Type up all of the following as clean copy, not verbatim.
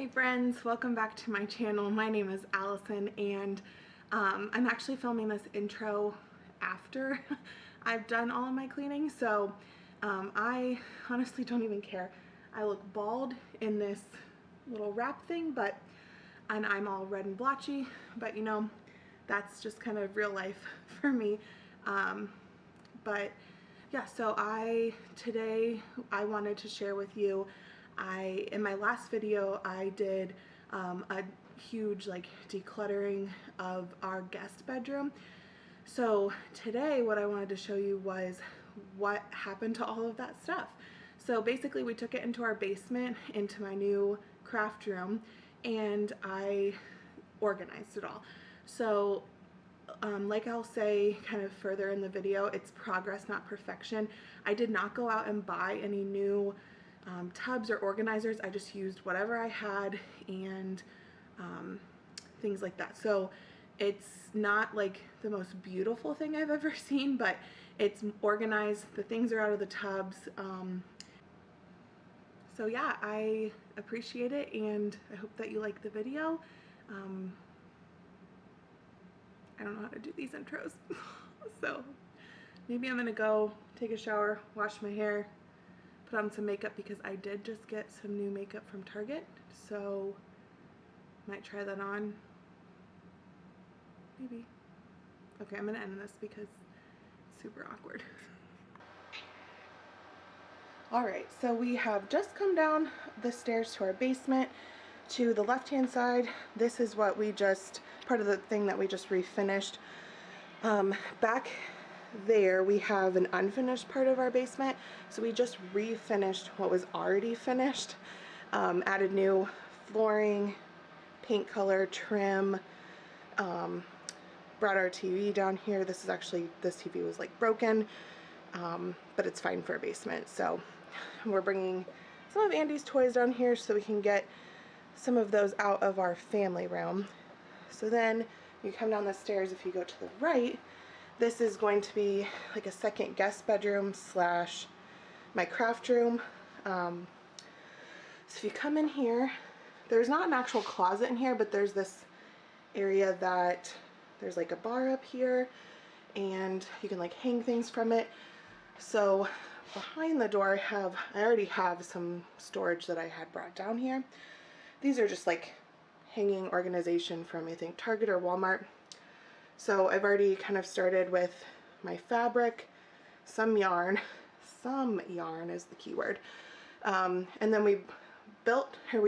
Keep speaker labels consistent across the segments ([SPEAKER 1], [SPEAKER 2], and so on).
[SPEAKER 1] Hey friends, welcome back to my channel. My name is Allison and I'm actually filming this intro after I've done all of my cleaning, so I honestly don't even care. I look bald in this little wrap thing, and I'm all red and blotchy, but you know, that's just kind of real life for me. But yeah, so today I wanted to share with you, in my last video I did a huge decluttering of our guest bedroom. So today what I wanted to show you was what happened to all of that stuff. So basically we took it into our basement, into my new craft room, and I organized it all. So like I'll say kind of further in the video, it's progress, not perfection. I did not go out and buy any new tubs or organizers. I just used whatever I had and things like that. So it's not like the most beautiful thing I've ever seen, but it's organized. The things are out of the tubs. So yeah, I appreciate it and I hope that you like the video. I don't know how to do these intros. So maybe I'm gonna go take a shower, wash my hair, put on some makeup because I did just get some new makeup from Target. So might try that on. Maybe. Okay, I'm gonna end this because it's super awkward. Alright, so we have just come down the stairs to our basement. To the left hand side, this is what we just, part of the thing that we just refinished. Back there we have an unfinished part of our basement, so we just refinished what was already finished. Added new flooring, paint color, trim, brought our TV down here. This TV was like broken, but it's fine for a basement. So we're bringing some of Andy's toys down here so we can get some of those out of our family room. So then you come down the stairs, if you go to the right, this is going to be like a second guest bedroom slash my craft room. So if you come in here, there's not an actual closet in here, but there's this area that there's like a bar up here and you can like hang things from it. So behind the door I already have some storage that I had brought down here. These are just like hanging organization from, I think, Target or Walmart. So I've already kind of started with my fabric, some yarn is the key word. And then we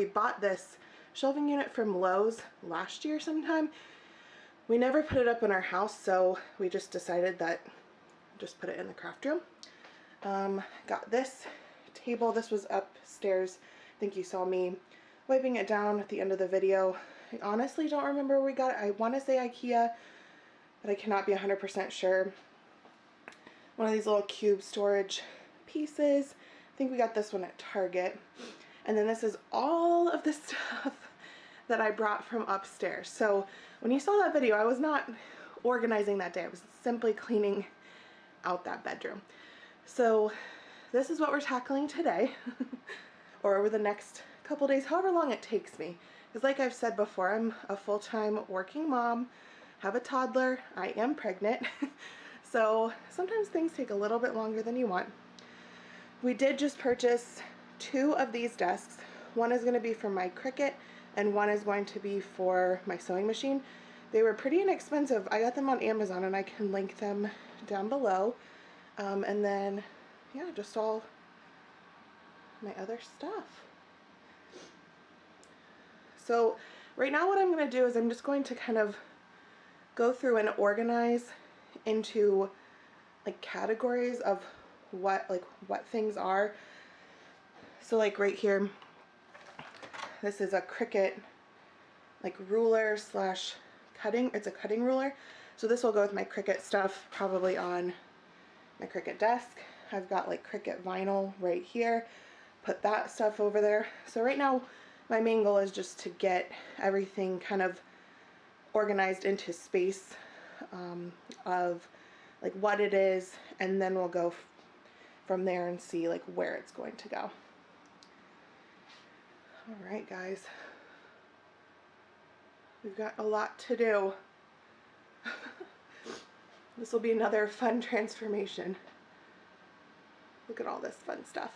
[SPEAKER 1] bought this shelving unit from Lowe's last year sometime. We never put it up in our house, so we just decided that just put it in the craft room. Got this table. This was upstairs. I think you saw me wiping it down at the end of the video. I honestly don't remember where we got it. I want to say IKEA, but I cannot be 100% sure. One of these little cube storage pieces. I think we got this one at Target. And then this is all of the stuff that I brought from upstairs. So when you saw that video, I was not organizing that day. I was simply cleaning out that bedroom. So this is what we're tackling today or over the next couple days, however long it takes me. Because like I've said before, I'm a full-time working mom, have a toddler, I am pregnant. So sometimes things take a little bit longer than you want. We did just purchase 2 of these desks. One is going to be for my Cricut and one is going to be for my sewing machine. They were pretty inexpensive. I got them on Amazon and I can link them down below. And then, yeah, just all my other stuff. So right now what I'm going to do is I'm just going to kind of go through and organize into like categories of what things are. So like right here, this is a Cricut like ruler slash cutting. It's a cutting ruler. So this will go with my Cricut stuff probably on my Cricut desk. I've got like Cricut vinyl right here. Put that stuff over there. So right now my main goal is just to get everything kind of organized into space of like what it is, and then we'll go from there and see like where it's going to go. All right, guys. We've got a lot to do. This will be another fun transformation. Look at all this fun stuff.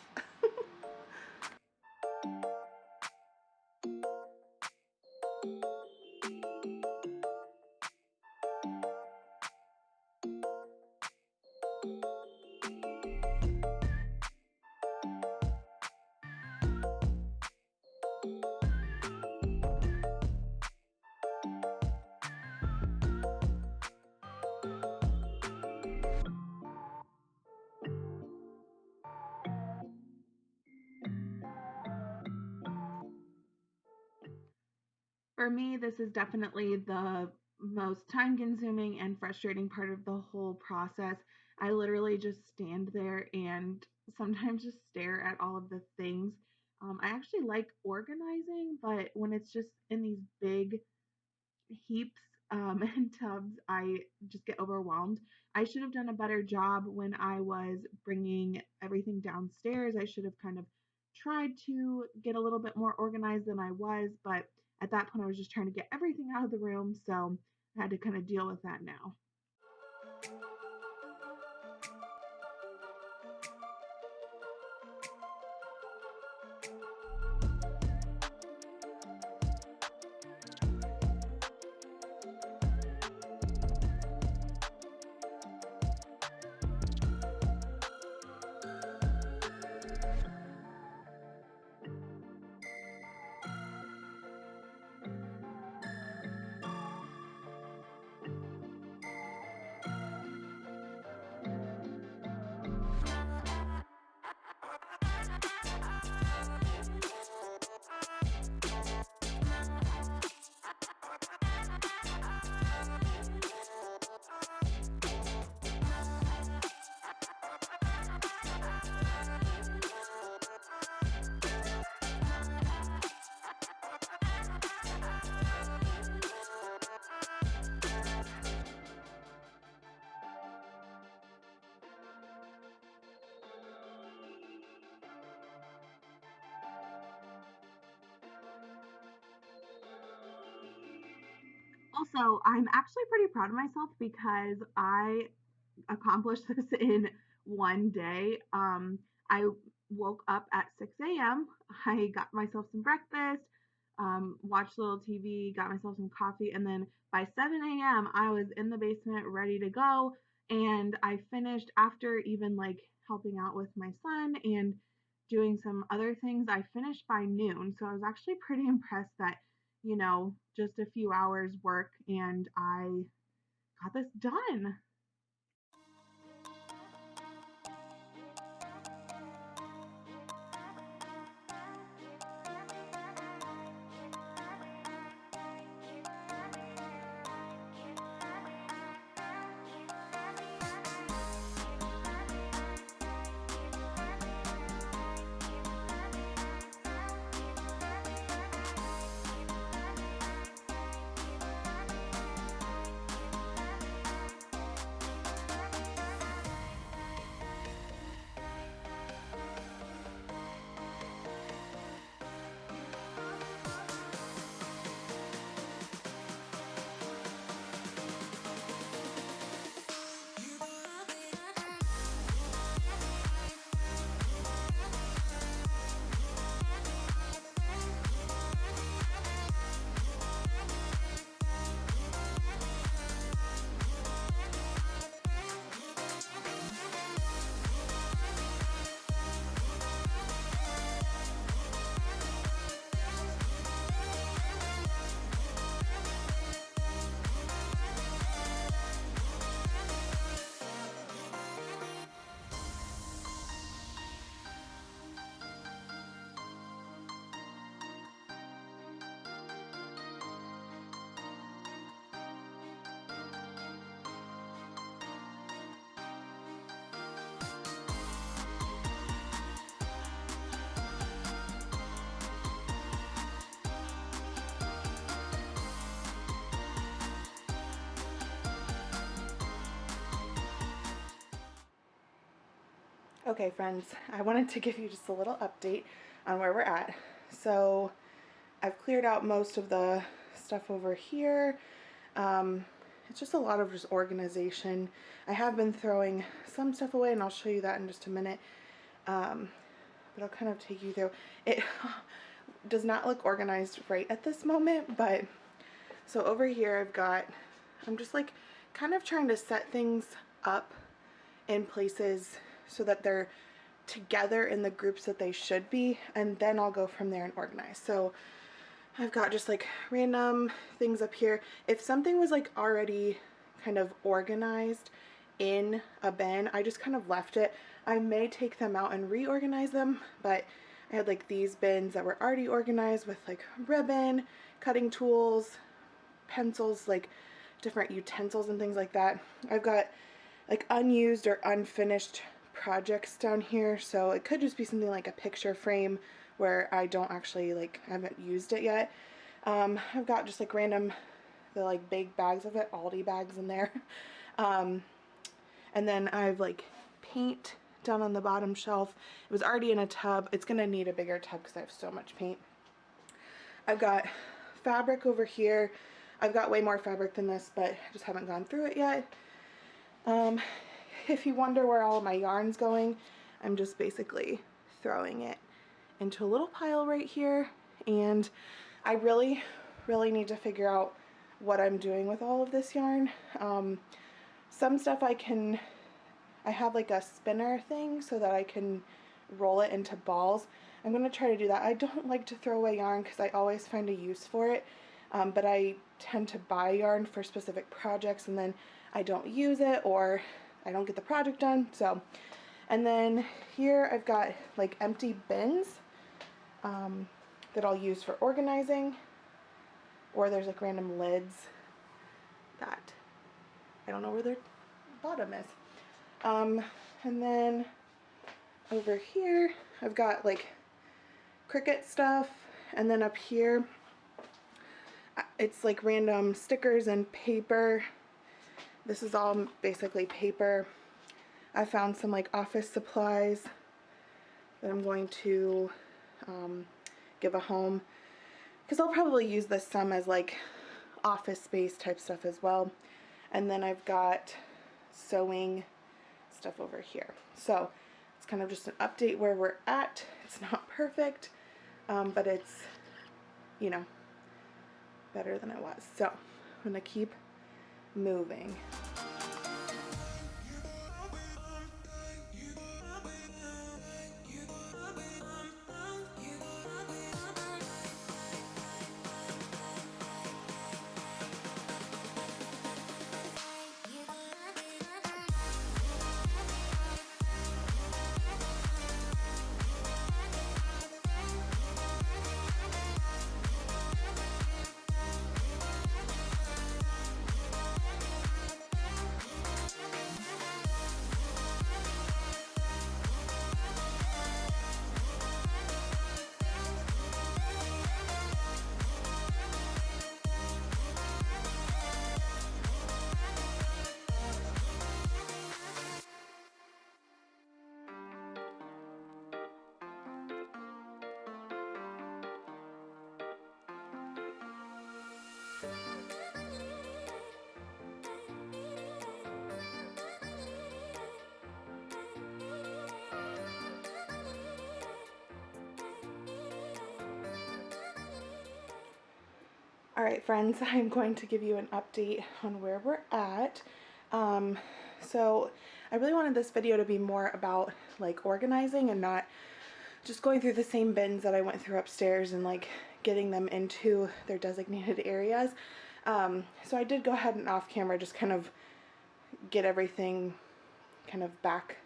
[SPEAKER 1] For me, this is definitely the most time consuming and frustrating part of the whole process. I literally just stand there and sometimes just stare at all of the things. I actually like organizing, but when it's just in these big heaps and tubs, I just get overwhelmed. I should have done a better job when I was bringing everything downstairs. I should have kind of tried to get a little bit more organized than I was, but at that point, I was just trying to get everything out of the room, so I had to kind of deal with that now. Also, I'm actually pretty proud of myself because I accomplished this in one day. I woke up at 6 a.m. I got myself some breakfast, watched a little TV, got myself some coffee, and then by 7 a.m. I was in the basement ready to go. And I finished after even like helping out with my son and doing some other things. I finished by noon. So I was actually pretty impressed that, just a few hours work and I got this done. Okay, friends, I wanted to give you just a little update on where we're at. So I've cleared out most of the stuff over here. It's just a lot of just organization. I have been throwing some stuff away, and I'll show you that in just a minute. But I'll kind of take you through. It does not look organized right at this moment, but so over here I'm just like kind of trying to set things up in places so that they're together in the groups that they should be, and then I'll go from there and organize. So I've got just like random things up here. If something was like already kind of organized in a bin, I just kind of left it. I may take them out and reorganize them, but I had like these bins that were already organized with like ribbon, cutting tools, pencils, like different utensils and things like that. I've got like unused or unfinished projects down here, so it could just be something like a picture frame where I don't actually I haven't used it yet. I've got just like random, the like big bags of it, Aldi bags in there. And then I've like paint down on the bottom shelf. It was already in a tub. It's gonna need a bigger tub because I have so much paint. I've got fabric over here. I've got way more fabric than this, but I just haven't gone through it yet. If you wonder where all of my yarn's going, I'm just basically throwing it into a little pile right here, and I really need to figure out what I'm doing with all of this yarn. Some stuff I have like a spinner thing so that I can roll it into balls. I'm going to try to do that. I don't like to throw away yarn because I always find a use for it, but I tend to buy yarn for specific projects and then I don't use it or I don't get the project done. So, and then here I've got like empty bins that I'll use for organizing, or there's like random lids that I don't know where their bottom is. And then over here I've got like Cricut stuff, and then up here it's like random stickers and paper. This is all basically paper. I found some like office supplies that I'm going to give a home, because I'll probably use this some as like office space type stuff as well. And then I've got sewing stuff over here. So it's kind of just an update where we're at. It's not perfect, but it's, you know, better than it was. So I'm gonna keep moving. Alright friends, I'm going to give you an update on where we're at. So I really wanted this video to be more about like organizing and not just going through the same bins that I went through upstairs and like getting them into their designated areas. So I did go ahead and off camera just kind of get everything kind of back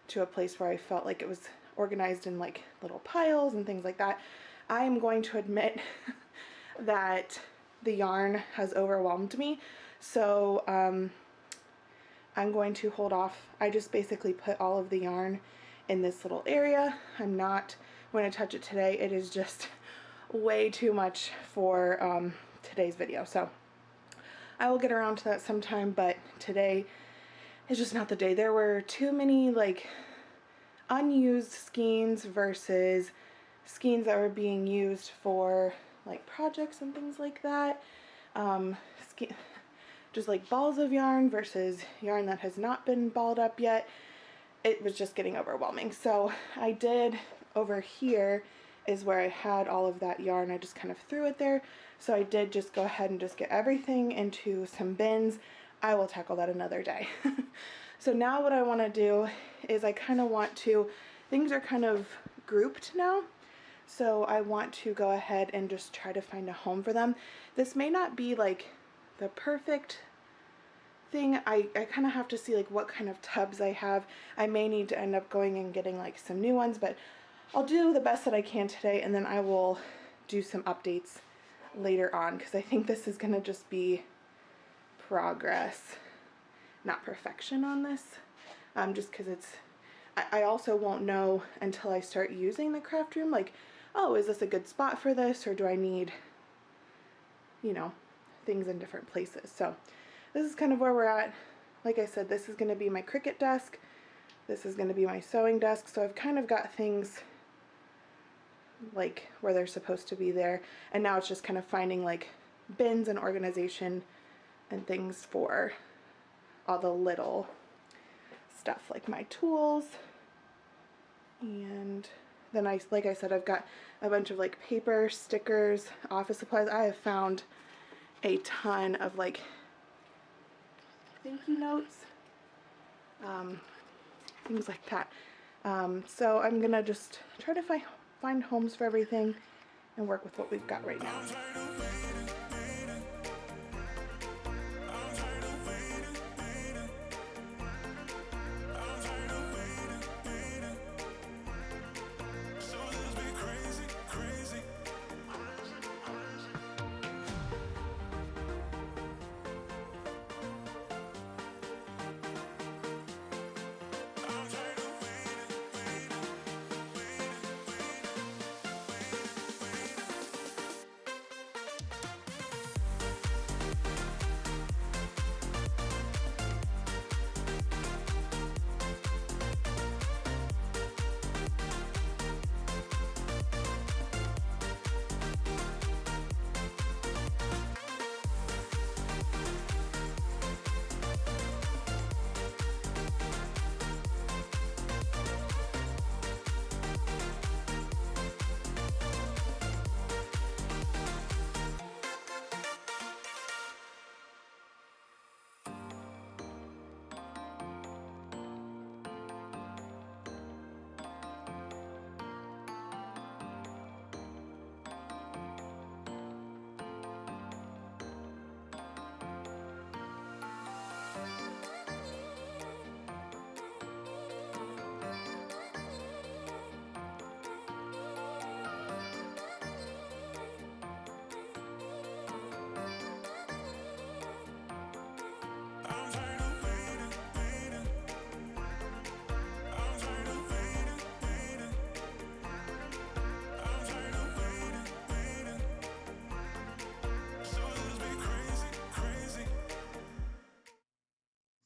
[SPEAKER 1] to a place where I felt like it was organized in like little piles and things like that. I am going to admit that the yarn has overwhelmed me, so I'm going to hold off. I just basically put all of the yarn in this little area. I'm not going to touch it today. It is just way too much for today's video, so I will get around to that sometime, but today is just not the day. There were too many like unused skeins versus skeins that were being used for like projects and things like that. Um, just like balls of yarn versus yarn that has not been balled up yet. It was just getting overwhelming. So I did, over here is where I had all of that yarn. I just kind of threw it there. So I did just go ahead and just get everything into some bins. I will tackle that another day. So now what I want to do is I kind of want to, things are kind of grouped now. So I want to go ahead and just try to find a home for them. This may not be like the perfect thing. I kind of have to see like what kind of tubs I have. I may need to end up going and getting like some new ones, but I'll do the best that I can today, and then I will do some updates later on, because I think this is going to just be progress, not perfection on this, just because it's, I also won't know until I start using the craft room, like, oh, is this a good spot for this, or do I need, you know, things in different places. So this is kind of where we're at. Like I said, this is going to be my Cricut desk. This is going to be my sewing desk. So I've kind of got things like where they're supposed to be there. And now it's just kind of finding like bins and organization and things for all the little stuff, like my tools. And then like I said, I've got a bunch of like paper, stickers, office supplies. I have found a ton of like thank you notes, things like that. So I'm gonna just try to find homes for everything and work with what we've got right now.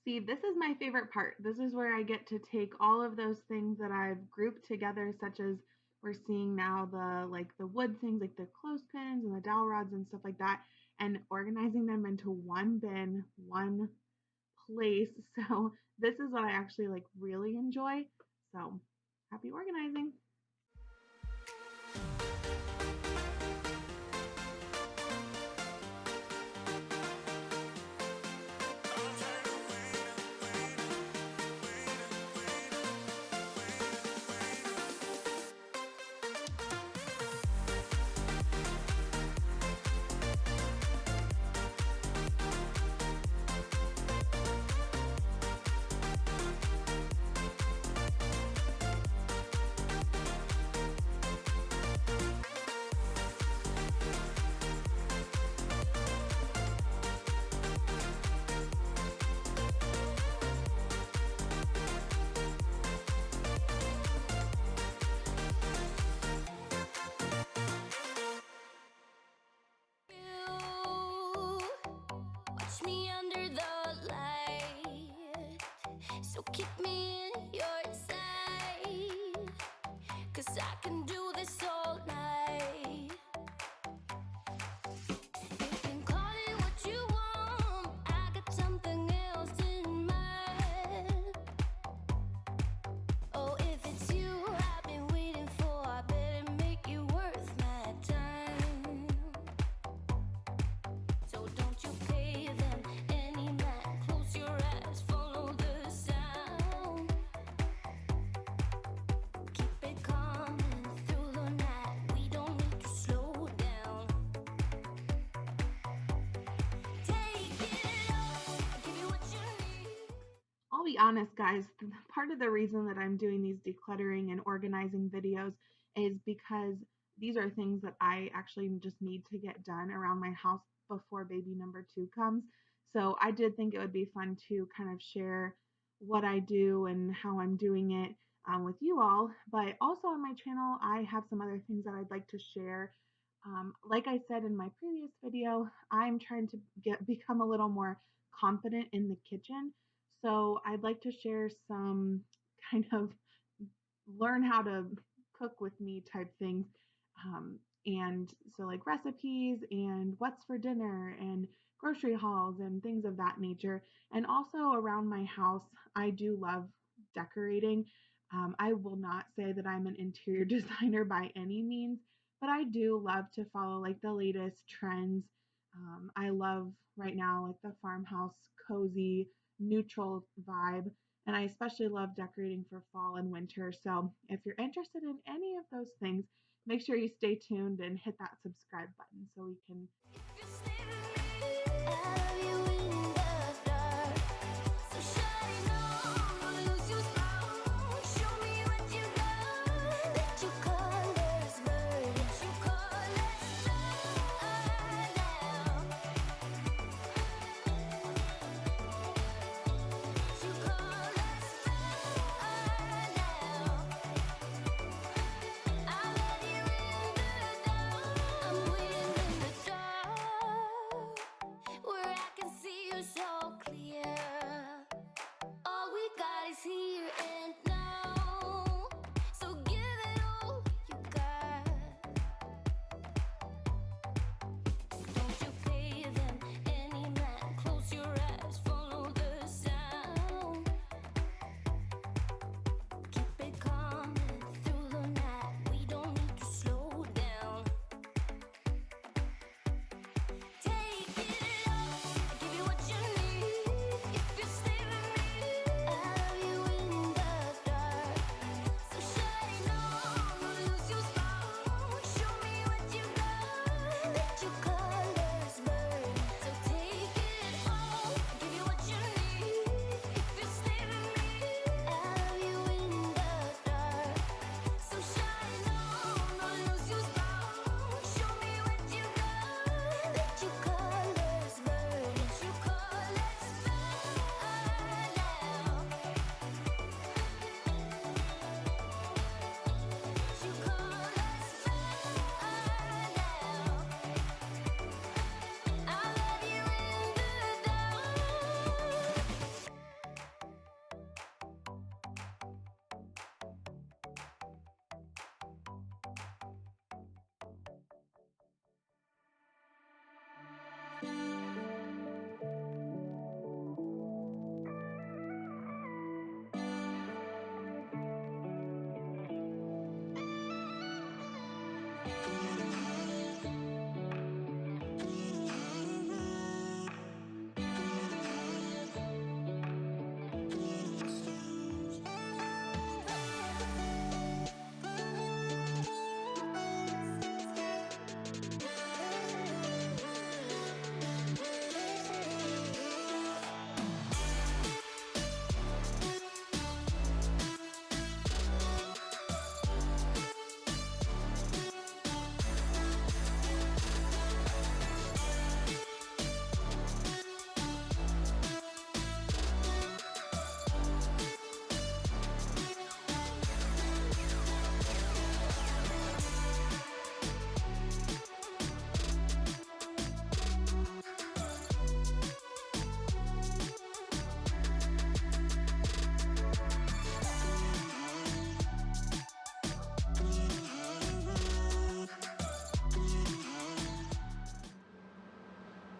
[SPEAKER 1] See, this is my favorite part. This is where I get to take all of those things that I've grouped together, such as we're seeing now the wood things like the clothespins and the dowel rods and stuff like that, and organizing them into one bin, one place. So this is what I actually like really enjoy. So happy organizing. So keep me in your sight, 'cause I can do this all night. be honest, guys, part of the reason that I'm doing these decluttering and organizing videos is because these are things that I actually just need to get done around my house before baby number 2 comes. So I did think it would be fun to kind of share what I do and how I'm doing it with you all. But also on my channel, I have some other things that I'd like to share. Like I said in my previous video, I'm trying to become a little more confident in the kitchen. So I'd like to share some kind of learn how to cook with me type things. And so, like recipes and what's for dinner and grocery hauls and things of that nature. And also around my house, I do love decorating. I will not say that I'm an interior designer by any means, but I do love to follow like the latest trends. I love right now like the farmhouse cozy neutral vibe, and I especially love decorating for fall and winter. So if you're interested in any of those things, make sure you stay tuned and hit that subscribe button so we can.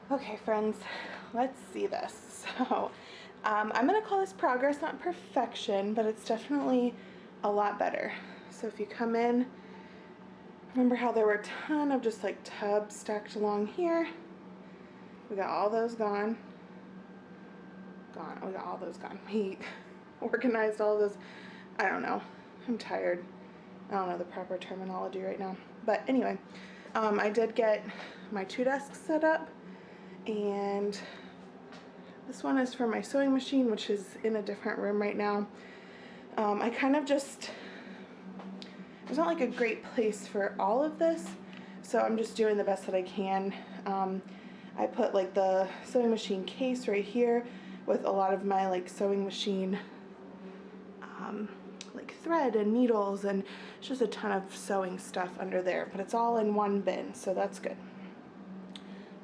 [SPEAKER 1] Okay, friends, let's see this. So, I'm going to call this progress, not perfection, but it's definitely a lot better. So if you come in, remember how there were a ton of just like tubs stacked along here? We got all those gone. We got all those gone. We organized all those. I don't know. I'm tired. I don't know the proper terminology right now. But anyway, I did get my 2 desks set up, and This one is for my sewing machine, which is in a different room right now. I kind of just, there's not like a great place for all of this, so I'm just doing the best that I can. I put like the sewing machine case right here with a lot of my like sewing machine like thread and needles, and it's just a ton of sewing stuff under there, but it's all in one bin, so that's good.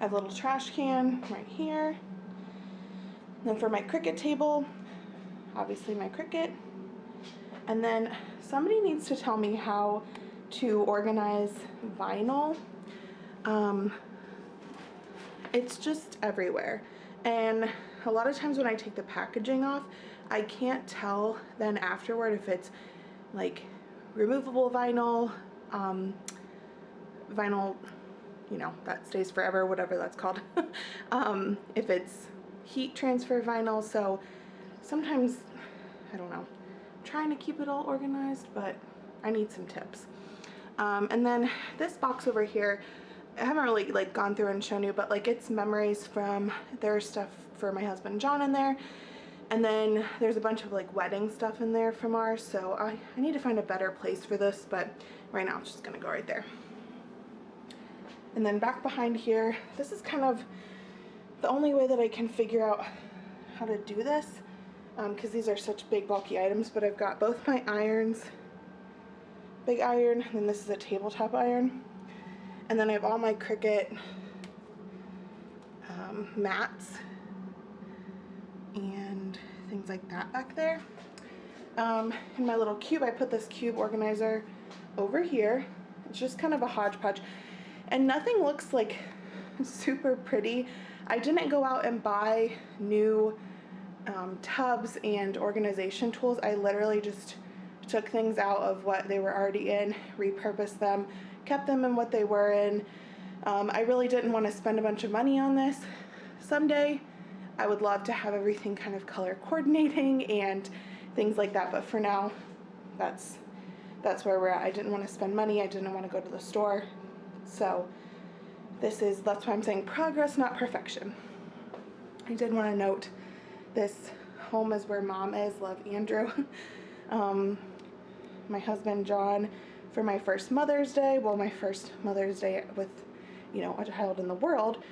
[SPEAKER 1] I have a little trash can right here. And then for my Cricut table, obviously my Cricut. And then somebody needs to tell me how to organize vinyl. It's just everywhere. And a lot of times when I take the packaging off, I can't tell then afterward if it's like removable vinyl, vinyl, you know, that stays forever, whatever that's called. If it's heat transfer vinyl, so sometimes, I don't know, I'm trying to keep it all organized, but I need some tips. And then this box over here, I haven't really like gone through and shown you, but like it's memories from, there's stuff for my husband John in there, and then there's a bunch of like wedding stuff in there from ours, so I need to find a better place for this, but right now it's just gonna go right there. And then back behind here, this is kind of the only way that I can figure out how to do this, because these are such big bulky items, but I've got both my irons, big iron, and then this is a tabletop iron, and then I have all my Cricut mats and things like that back there. In my little cube, I put this cube organizer over here. It's just kind of a hodgepodge, and nothing looks like super pretty. I didn't go out and buy new tubs and organization tools. I literally just took things out of what they were already in, repurposed them, kept them in what they were in. I really didn't want to spend a bunch of money on this. Someday I would love to have everything kind of color coordinating and things like that, but for now that's where we're at. I didn't want to spend money, I didn't want to go to the store, so that's why I'm saying progress, not perfection. I did want to note this home is where Mom is. Love, Andrew. My husband John, for my first Mother's Day, well, my first Mother's Day with, you know, a child in the world,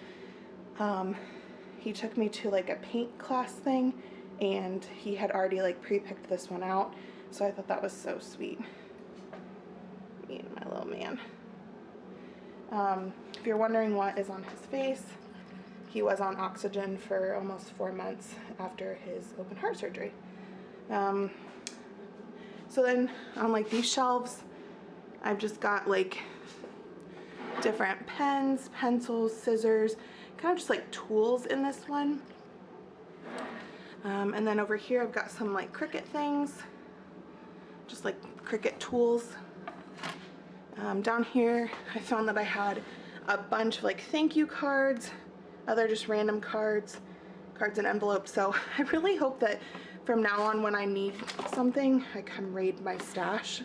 [SPEAKER 1] he took me to like a paint class thing, and he had already like pre-picked this one out, so I thought that was so sweet. Me and my little man. If you're wondering what is on his face, he was on oxygen for almost 4 months after his open heart surgery. So then on like these shelves, I've just got like different pens, pencils, scissors, kind of just like tools in this one. And then over here I've got some like Cricut things, just like Cricut tools. Down here I found that I had a bunch of like thank you cards, other just random cards and envelopes, so I really hope that from now on when I need something, I come raid my stash.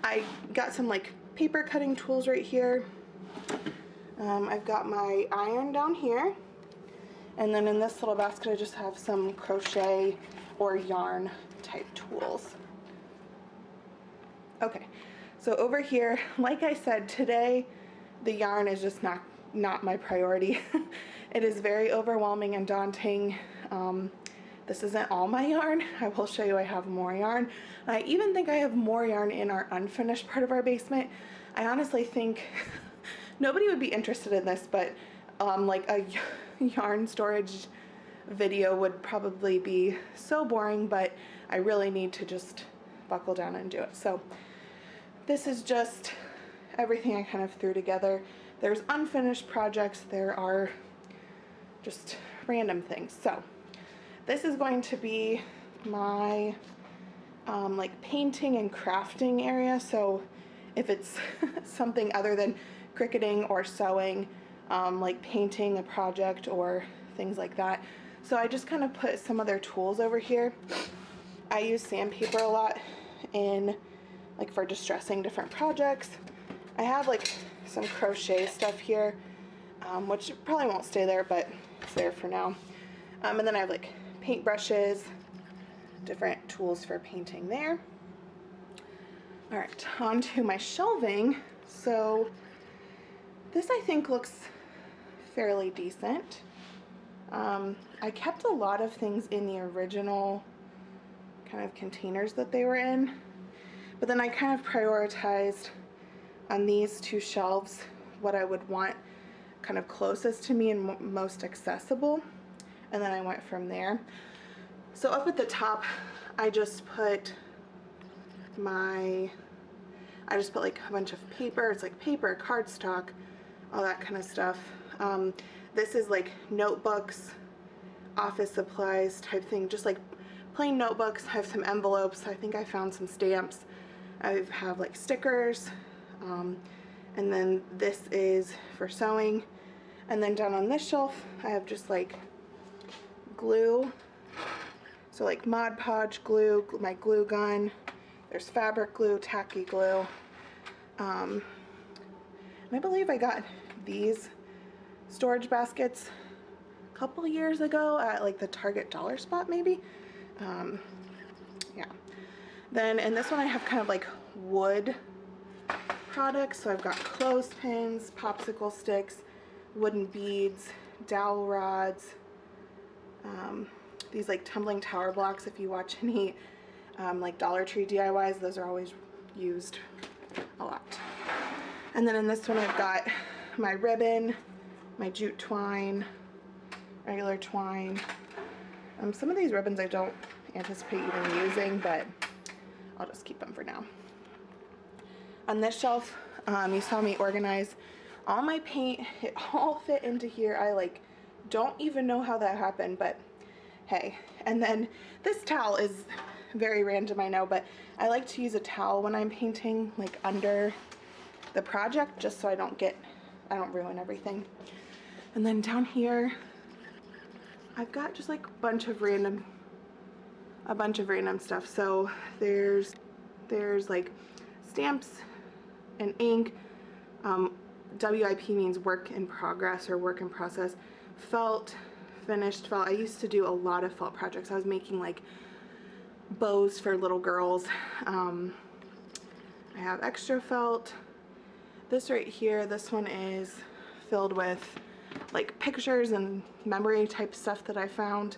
[SPEAKER 1] I got some like paper cutting tools right here. I've got my iron down here, and then in this little basket I just have some crochet or yarn type tools. Okay, so over here, like I said, today the yarn is just not my priority. It is very overwhelming and daunting. This isn't all my yarn. I will show you I have more yarn. I even think I have more yarn in our unfinished part of our basement. I honestly think nobody would be interested in this, but like a yarn storage video would probably be so boring, but I really need to just buckle down and do it. So this is just everything I kind of threw together. There's unfinished projects, there are just random things. So this is going to be my like painting and crafting area. So if it's something other than cricketing or sewing, like painting a project or things like that. So I just kind of put some other tools over here. I use sandpaper a lot in like for distressing different projects. I have like some crochet stuff here, which probably won't stay there, but it's there for now. And then I have like paintbrushes, different tools for painting there. All right, on to my shelving. So this I think looks fairly decent. I kept a lot of things in the original kind of containers that they were in, but then I kind of prioritized on these two shelves what I would want kind of closest to me and most accessible, and then I went from there. So up at the top, I just put like a bunch of paper. It's like paper, cardstock, all that kind of stuff. This is like notebooks, office supplies type thing, just like plain notebooks. I have some envelopes. I think I found some stamps. I have like stickers. And then this is for sewing. And then down on this shelf, I have just like glue. So like Mod Podge glue, my glue gun. There's fabric glue, tacky glue. And I believe I got these storage baskets a couple years ago at like the Target dollar spot maybe. Yeah. Then in this one I have kind of like wood products. So I've got clothespins, popsicle sticks, wooden beads, dowel rods, these like tumbling tower blocks. If you watch any like Dollar Tree DIYs, those are always used a lot. And then in this one I've got my ribbon, my jute twine, regular twine. Some of these ribbons I don't anticipate even using, but I'll just keep them for now. On this shelf, you saw me organize all my paint. It all fit into here. I like don't even know how that happened, but hey. And then this towel is very random, I know, but I like to use a towel when I'm painting, like under the project, just so I don't ruin everything. And then down here, I've got just like a bunch of random stuff. So there's like stamps and ink. WIP means work in progress or work in process. Felt, finished felt. I used to do a lot of felt projects. I was making like bows for little girls. I have extra felt. This right here, this one is filled with like pictures and memory type stuff that I found.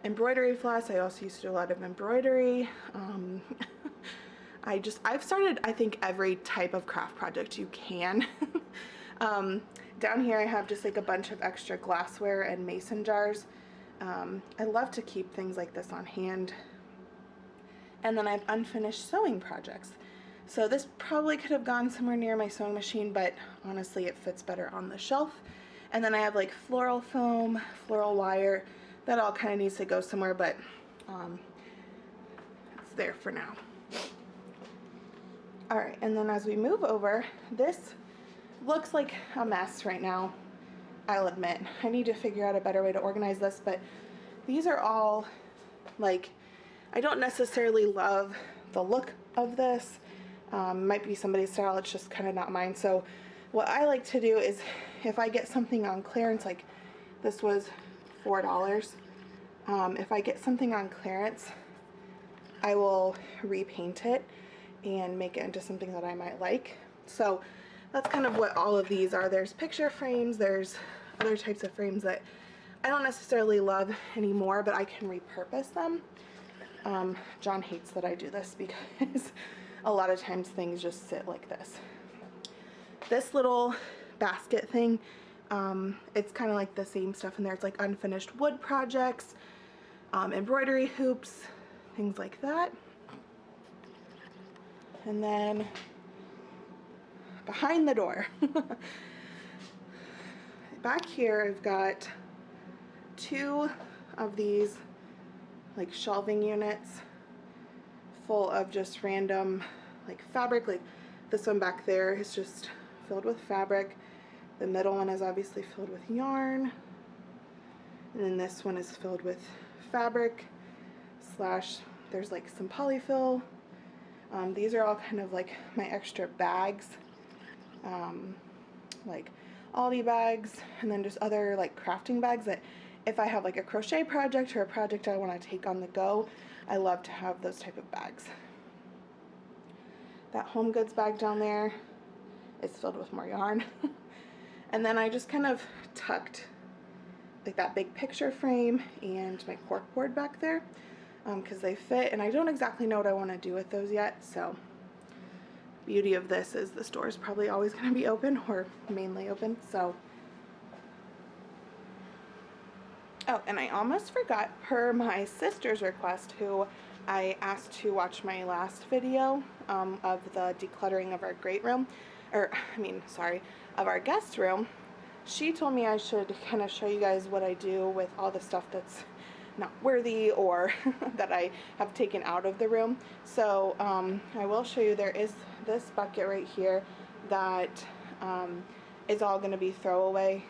[SPEAKER 1] Embroidery floss. I also used to do a lot of embroidery. I've started, I think, every type of craft project you can. Down here I have just like a bunch of extra glassware and mason jars. I love to keep things like this on hand. And then I have unfinished sewing projects. So this probably could have gone somewhere near my sewing machine, but honestly it fits better on the shelf. And then I have like floral foam, floral wire. That all kind of needs to go somewhere, but it's there for now. All right, and then as we move over, this looks like a mess right now, I'll admit. I need to figure out a better way to organize this, but these are all like, I don't necessarily love the look of this. Might be somebody's style, it's just kind of not mine. So what I like to do is if I get something on clearance, like this was $4. If I get something on clearance, I will repaint it and make it into something that I might like. So that's kind of what all of these are. There's picture frames, there's other types of frames that I don't necessarily love anymore, but I can repurpose them. John hates that I do this because a lot of times things just sit like this. This little basket thing, it's kind of like the same stuff in there. It's like unfinished wood projects, embroidery hoops, things like that. And then behind the door, back here I've got 2 of these like shelving units full of just random like fabric. Like this one back there is just filled with fabric. The middle one is obviously filled with yarn. And then this one is filled with fabric slash there's like some polyfill. These are all kind of like my extra bags, like Aldi bags, and then just other like crafting bags that if I have like a crochet project or a project I want to take on the go, I love to have those type of bags. That Home Goods bag down there is filled with more yarn. And then I just kind of tucked like that big picture frame and my cork board back there because they fit, and I don't exactly know what I want to do with those yet. So beauty of this is the store is probably always going to be open, or mainly open. So oh, and I almost forgot, per my sister's request, who I asked to watch my last video of the decluttering of our great room, or of our guest room. She told me I should kind of show you guys what I do with all the stuff that's not worthy or that I have taken out of the room. So I will show you. There is this bucket right here that is all going to be throwaway,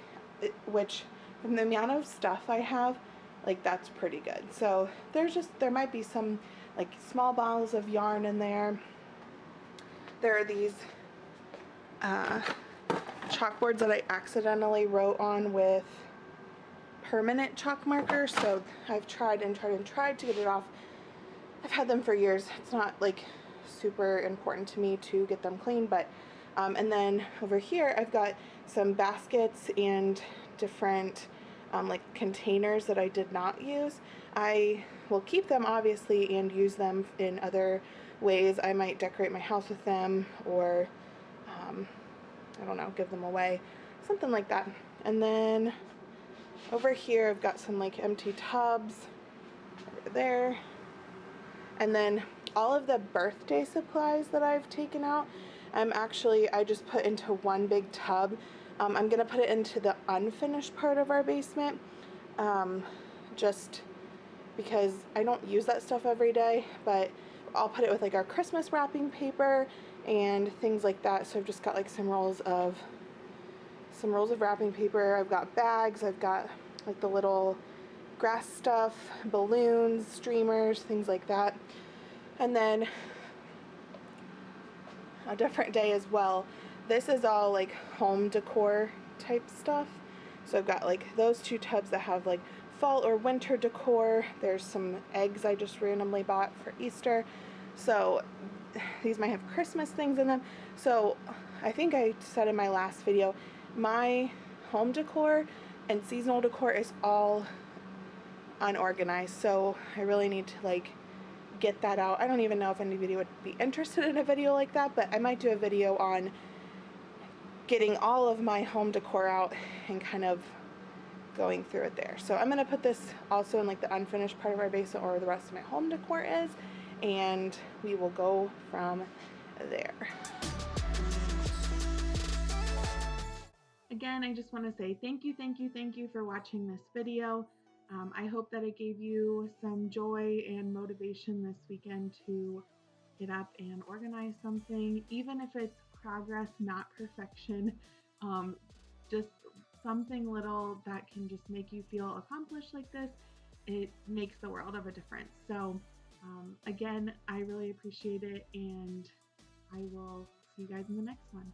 [SPEAKER 1] which from the amount of stuff I have, like, that's pretty good. So there might be some like small balls of yarn in there. There are these chalkboards that I accidentally wrote on with permanent chalk markers, so I've tried to get it off. I've had them for years. It's not like super important to me to get them clean, but and then over here I've got some baskets and different like containers that I did not use. I will keep them obviously and use them in other ways. I might decorate my house with them, or I don't know, give them away, something like that. And then over here I've got some like empty tubs over there, and then all of the birthday supplies that I've taken out, I just put into one big tub. I'm gonna put it into the unfinished part of our basement, just because I don't use that stuff every day, but I'll put it with like our Christmas wrapping paper and things like that. So I've just got like some rolls of wrapping paper. I've got bags, I've got like the little grass stuff, balloons, streamers, things like that. And then a different day as well, this is all like home decor type stuff. So I've got like those two tubs that have like fall or winter decor. There's some eggs I just randomly bought for Easter. So these might have Christmas things in them. So I think I said in my last video, my home decor and seasonal decor is all unorganized. So I really need to like get that out. I don't even know if anybody would be interested in a video like that, but I might do a video on getting all of my home decor out and kind of going through it there. So I'm going to put this also in like the unfinished part of our basement, or the rest of my home decor is, and we will go from there. Again, I just want to say thank you for watching this video. I hope that it gave you some joy and motivation this weekend to get up and organize something, even if it's progress, not perfection. Just something little that can just make you feel accomplished like this. It makes the world of a difference. So again, I really appreciate it, and I will see you guys in the next one.